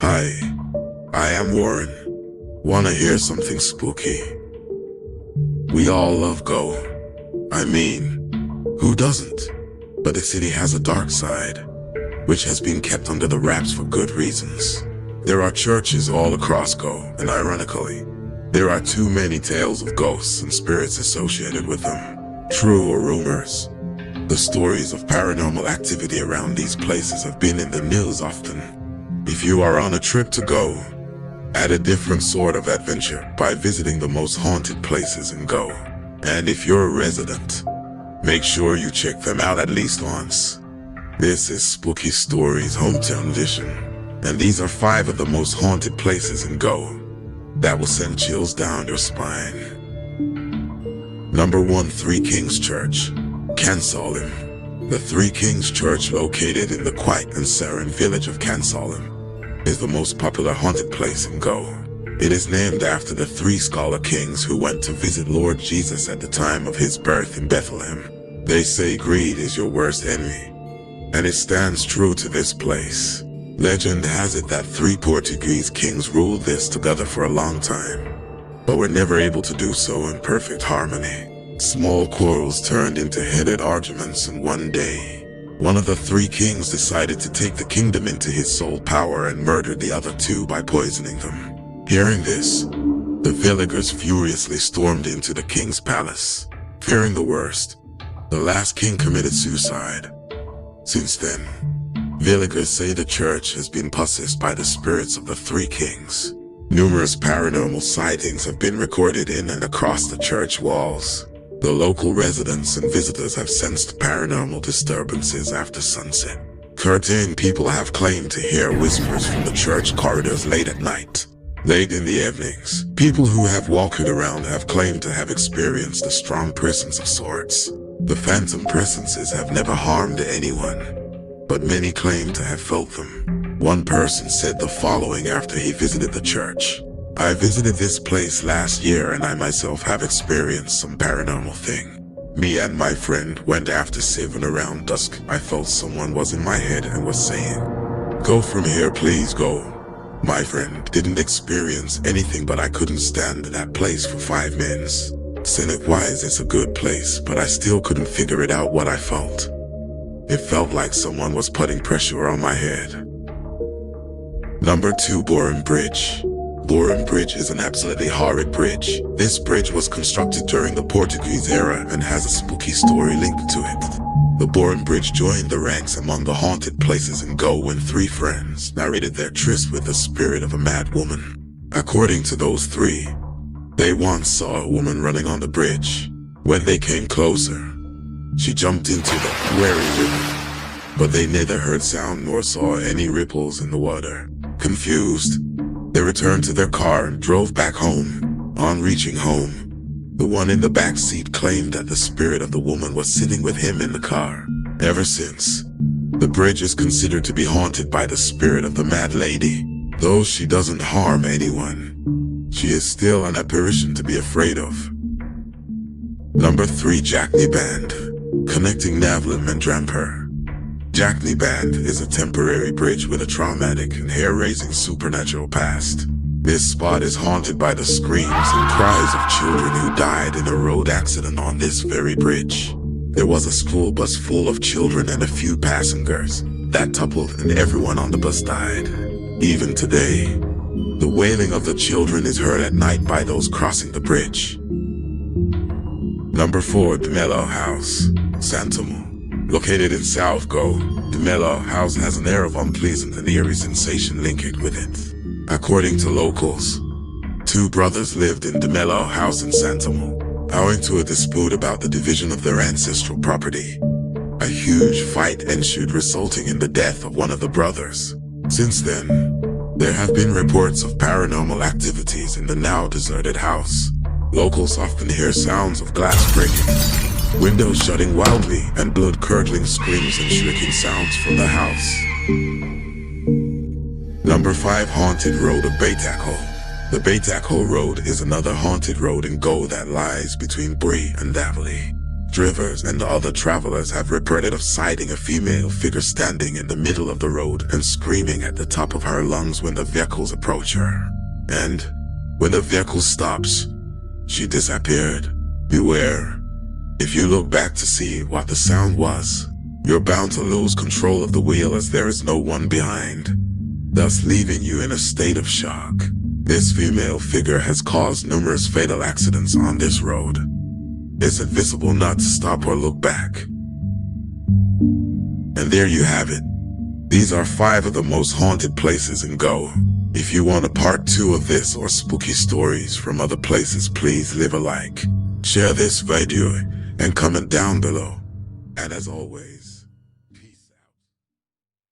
Hi, I am Warren. Wanna hear something spooky? We all love Go. I mean, who doesn't? But the city has a dark side, which has been kept under the wraps for good reasons. There are churches all across Go, and ironically, there are too many tales of ghosts and spirits associated with them. True or rumors? The stories of paranormal activity around these places have been in the news often. If you are on a trip to Go, add a different sort of adventure by visiting the most haunted places in Go. And if you're a resident, make sure you check them out at least once. This is Spooky Stories Hometown Edition, and these are 5 of the most haunted places in Go that will send chills down your spine. Number 1, Three Kings Church, Cansolim. The Three Kings Church, located in the quiet and serene village of Cansolim, is the most popular haunted place in Go. It is named after the 3 scholar kings who went to visit Lord Jesus at the time of his birth in Bethlehem. They say greed is your worst enemy, and it stands true to this place. Legend has it that 3 Portuguese kings ruled this together for a long time, but were never able to do so in perfect harmony. Small quarrels turned into heated arguments, and one day, one of the 3 kings decided to take the kingdom into his sole power and murdered the other 2 by poisoning them. Hearing this, the villagers furiously stormed into the king's palace. Fearing the worst, the last king committed suicide. Since then, villagers say the church has been possessed by the spirits of the 3 kings. Numerous paranormal sightings have been recorded in and across the church walls. The local residents and visitors have sensed paranormal disturbances after sunset. Certain people have claimed to hear whispers from the church corridors late at night. Late in the evenings, people who have walked around have claimed to have experienced a strong presence of sorts. The phantom presences have never harmed anyone, but many claim to have felt them. One person said the following after he visited the church: "I visited this place last year and I myself have experienced some paranormal thing. Me and my friend went after 7 around dusk. I felt someone was in my head and was saying, 'Go from here, please go.' My friend didn't experience anything, but I couldn't stand that place for 5 minutes. Scenic-wise, it's a good place, but I still couldn't figure it out what I felt. It felt like someone was putting pressure on my head." Number 2, Bourne Bridge. Bourne Bridge is an absolutely horrid bridge. This bridge was constructed during the Portuguese era and has a spooky story linked to it. The Bourne Bridge joined the ranks among the haunted places in Go when 3 friends narrated their tryst with the spirit of a mad woman. According to those 3, they once saw a woman running on the bridge. When they came closer, she jumped into the wary river, but they neither heard sound nor saw any ripples in the water. Confused, they returned to their car and drove back home. On reaching home, the one in the back seat claimed that the spirit of the woman was sitting with him in the car. Ever since, the bridge is considered to be haunted by the spirit of the mad lady. Though she doesn't harm anyone, she is still an apparition to be afraid of. Number 3, Jackney Band, connecting Navlin and Dramper. Jackney Band is a temporary bridge with a traumatic and hair-raising supernatural past. This spot is haunted by the screams and cries of children who died in a road accident on this very bridge. There was a school bus full of children and a few passengers that toppled, and everyone on the bus died. Even today, the wailing of the children is heard at night by those crossing the bridge. Number 4, DeMello House, Santamo. Located in South Go, DeMello House has an air of unpleasant and eerie sensation linked with it. According to locals, 2 brothers lived in DeMello House in Santamo. Owing to a dispute about the division of their ancestral property, a huge fight ensued, resulting in the death of one of the brothers. Since then, there have been reports of paranormal activities in the now deserted house. Locals often hear sounds of glass breaking, windows shutting wildly, and blood-curdling screams and shrieking sounds from the house. Number 5, Haunted Road of Baytaco. The Baytaco Road is another haunted road in Go that lies between Brie and Davily. Drivers and other travelers have reported of sighting a female figure standing in the middle of the road and screaming at the top of her lungs when the vehicles approach her. And when the vehicle stops, she disappeared. Beware. If you look back to see what the sound was, you're bound to lose control of the wheel as there is no one behind, thus leaving you in a state of shock. This female figure has caused numerous fatal accidents on this road. It's advisable not to stop or look back. And there you have it. These are 5 of the most haunted places in Go. If you want a part 2 of this or spooky stories from other places, please leave a like, share this video, and comment down below. And as always,